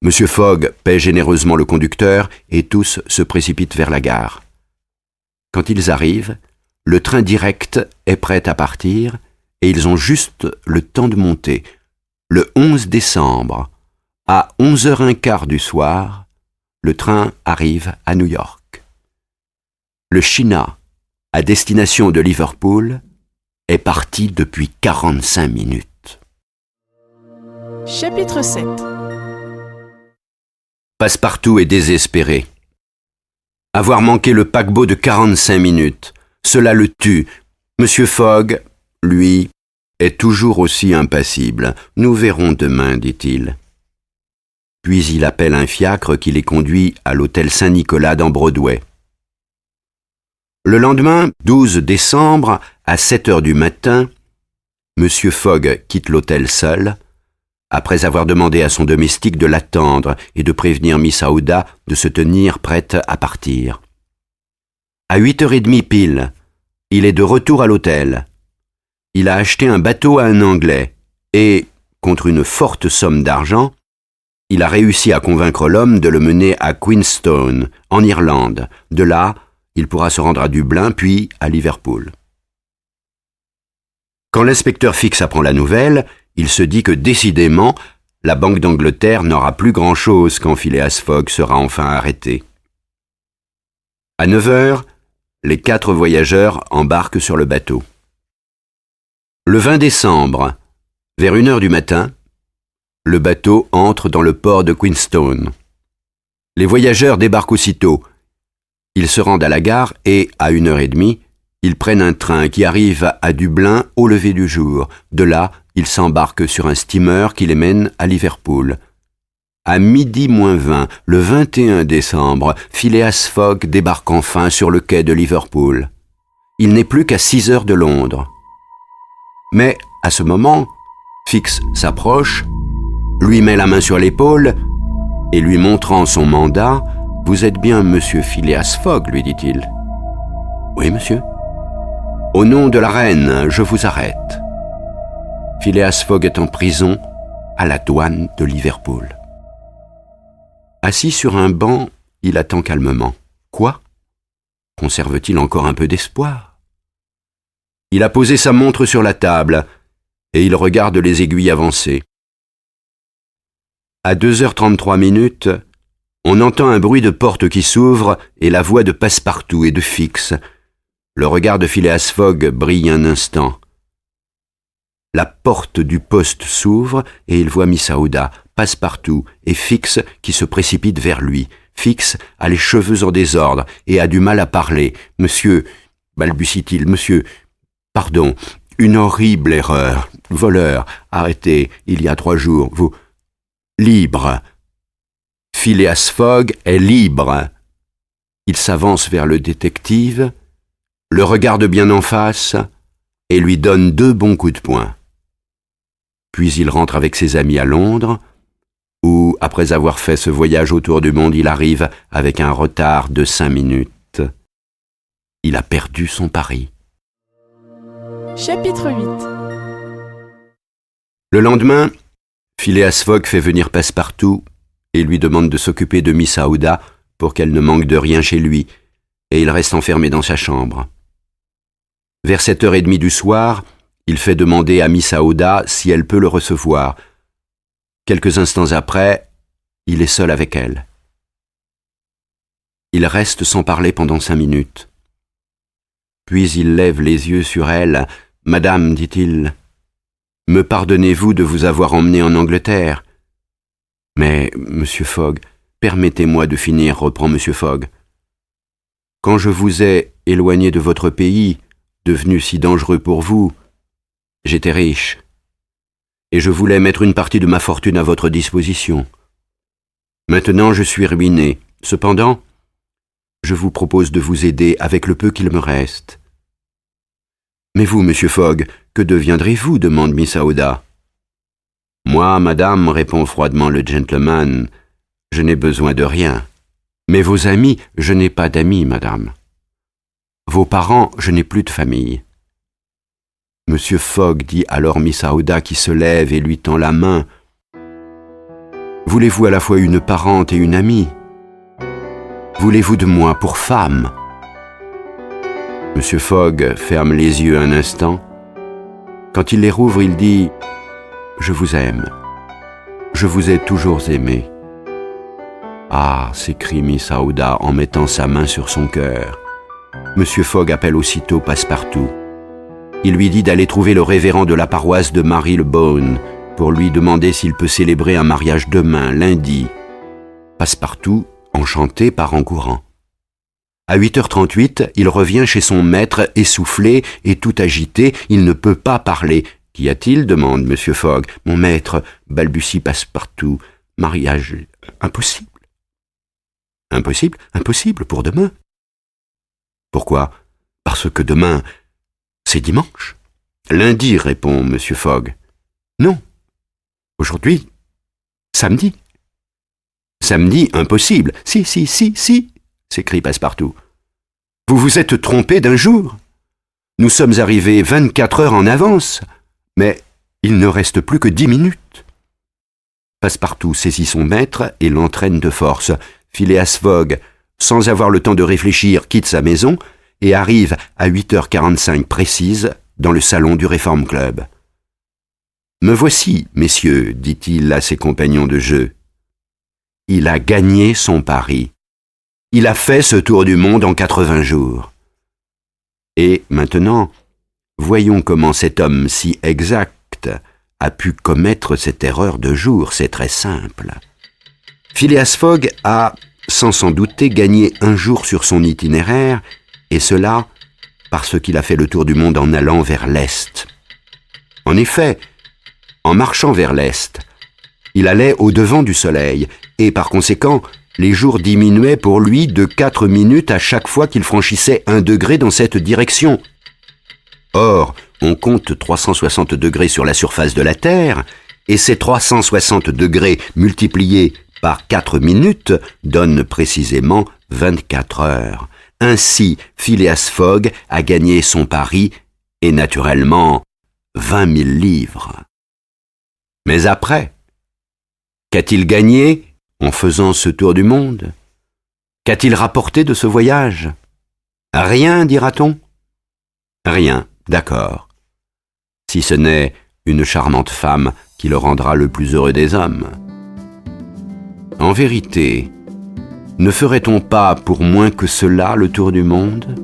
M. Fogg paie généreusement le conducteur et tous se précipitent vers la gare. Quand ils arrivent, le train direct est prêt à partir et ils ont juste le temps de monter. Le 11 décembre, à 11h15 du soir, le train arrive à New York. Le China, à destination de Liverpool, est parti depuis 45 minutes. Chapitre 7. Passepartout est désespéré. Avoir manqué le paquebot de 45 minutes, cela le tue. Monsieur Fogg, lui, est toujours aussi impassible. Nous verrons demain, dit-il. Puis il appelle un fiacre qui les conduit à l'hôtel Saint-Nicolas dans Broadway. Le lendemain, 12 décembre, à 7 heures du matin, M. Fogg quitte l'hôtel seul, après avoir demandé à son domestique de l'attendre et de prévenir Miss Aouda de se tenir prête à partir. À 8h30 pile, il est de retour à l'hôtel. Il a acheté un bateau à un Anglais et, contre une forte somme d'argent, il a réussi à convaincre l'homme de le mener à Queenstown, en Irlande. De là, il pourra se rendre à Dublin, puis à Liverpool. Quand l'inspecteur Fix apprend la nouvelle, il se dit que décidément, la Banque d'Angleterre n'aura plus grand-chose quand Phileas Fogg sera enfin arrêté. À 9h, les 4 voyageurs embarquent sur le bateau. Le 20 décembre, vers 1h du matin, le bateau entre dans le port de Queenstown. Les voyageurs débarquent aussitôt. Ils se rendent à la gare et, à 1h30, ils prennent un train qui arrive à Dublin au lever du jour. De là, ils s'embarquent sur un steamer qui les mène à Liverpool. À 12h moins 20, le 21 décembre, Phileas Fogg débarque enfin sur le quai de Liverpool. Il n'est plus qu'à 6 heures de Londres. Mais, à ce moment, Fix s'approche, lui met la main sur l'épaule et lui montrant son mandat, « Vous êtes bien monsieur Phileas Fogg, lui dit-il. »« Oui, monsieur. »« Au nom de la reine, je vous arrête. » Phileas Fogg est en prison à la douane de Liverpool. Assis sur un banc, il attend calmement. Quoi ? Conserve-t-il encore un peu d'espoir ? Il a posé sa montre sur la table et il regarde les aiguilles avancer. À 2h33, on entend un bruit de porte qui s'ouvre et la voix de Passepartout et de Fix. Le regard de Phileas Fogg brille un instant. La porte du poste s'ouvre et il voit Miss Aouda, Passepartout et Fix qui se précipitent vers lui. Fix a les cheveux en désordre et a du mal à parler. « Monsieur, balbutie-t-il, monsieur, pardon, une horrible erreur. Voleur, arrêté, il y a 3 jours. Vous... libre. » Phileas Fogg est libre. Il s'avance vers le détective, le regarde bien en face et lui donne 2 bons coups de poing. Puis il rentre avec ses amis à Londres, où, après avoir fait ce voyage autour du monde, il arrive avec un retard de 5 minutes. Il a perdu son pari. Chapitre 8. Le lendemain, Phileas Fogg fait venir Passepartout et lui demande de s'occuper de Miss Aouda pour qu'elle ne manque de rien chez lui, et il reste enfermé dans sa chambre. Vers 7h30 du soir, il fait demander à Miss Aouda si elle peut le recevoir. Quelques instants après, il est seul avec elle. Il reste sans parler pendant 5 minutes. Puis il lève les yeux sur elle. « Madame, dit-il, me pardonnez-vous de vous avoir emmené en Angleterre ? » « Mais, monsieur Fogg, permettez-moi de finir, reprend monsieur Fogg. Quand je vous ai éloigné de votre pays, devenu si dangereux pour vous, j'étais riche, et je voulais mettre une partie de ma fortune à votre disposition. Maintenant, je suis ruiné. Cependant, je vous propose de vous aider avec le peu qu'il me reste. »« Mais vous, monsieur Fogg, que deviendrez-vous » demande Miss Aouda. « Moi, madame, répond froidement le gentleman, je n'ai besoin de rien. Mais vos amis, je n'ai pas d'amis, madame. Vos parents, je n'ai plus de famille. » Monsieur Fogg, dit alors Miss Aouda qui se lève et lui tend la main. « Voulez-vous à la fois une parente et une amie ? Voulez-vous de moi pour femme ?» Monsieur Fogg ferme les yeux un instant. Quand il les rouvre, il dit « Je vous aime. Je vous ai toujours aimé. » « Ah !» s'écrie Miss Aouda en mettant sa main sur son cœur. Monsieur Fogg appelle aussitôt Passepartout. Il lui dit d'aller trouver le révérend de la paroisse de Marylebone pour lui demander s'il peut célébrer un mariage demain, lundi. Passepartout, enchanté, part en courant. À 8h38, il revient chez son maître, essoufflé et tout agité. Il ne peut pas parler. « Qu'y a-t-il » demande Monsieur Fogg. « Mon maître, balbutie Passepartout. Mariage Impossible. Impossible, impossible pour demain. Pourquoi? Parce que demain, c'est dimanche. Lundi, répond M. Fogg. Non. Aujourd'hui, samedi. Samedi, impossible. Si, s'écrie Passepartout. Vous vous êtes trompé d'un jour. Nous sommes arrivés 24 heures en avance, mais il ne reste plus que 10 minutes. Passepartout saisit son maître et l'entraîne de force. Phileas Fogg, sans avoir le temps de réfléchir, quitte sa maison et arrive à 8h45 précise dans le salon du Reform Club. « Me voici, messieurs, dit-il à ses compagnons de jeu. Il a gagné son pari. Il a fait ce tour du monde en 80 jours. Et maintenant, voyons comment cet homme si exact a pu commettre cette erreur de jour. C'est très simple. Phileas Fogg a, sans s'en douter, gagné un jour sur son itinéraire, et cela parce qu'il a fait le tour du monde en allant vers l'Est. En effet, en marchant vers l'Est, il allait au-devant du soleil, et par conséquent, les jours diminuaient pour lui de 4 minutes à chaque fois qu'il franchissait 1 degré dans cette direction. Or, on compte 360 degrés sur la surface de la Terre, et ces 360 degrés multipliés par 4 minutes donnent précisément 24 heures. Ainsi, Phileas Fogg a gagné son pari, et naturellement, 20 000 livres. Mais après, qu'a-t-il gagné en faisant ce tour du monde? Qu'a-t-il rapporté de ce voyage? Rien, dira-t-on? Rien, d'accord. Si ce n'est une charmante femme qui le rendra le plus heureux des hommes. En vérité, ne ferait-on pas pour moins que cela le tour du monde ?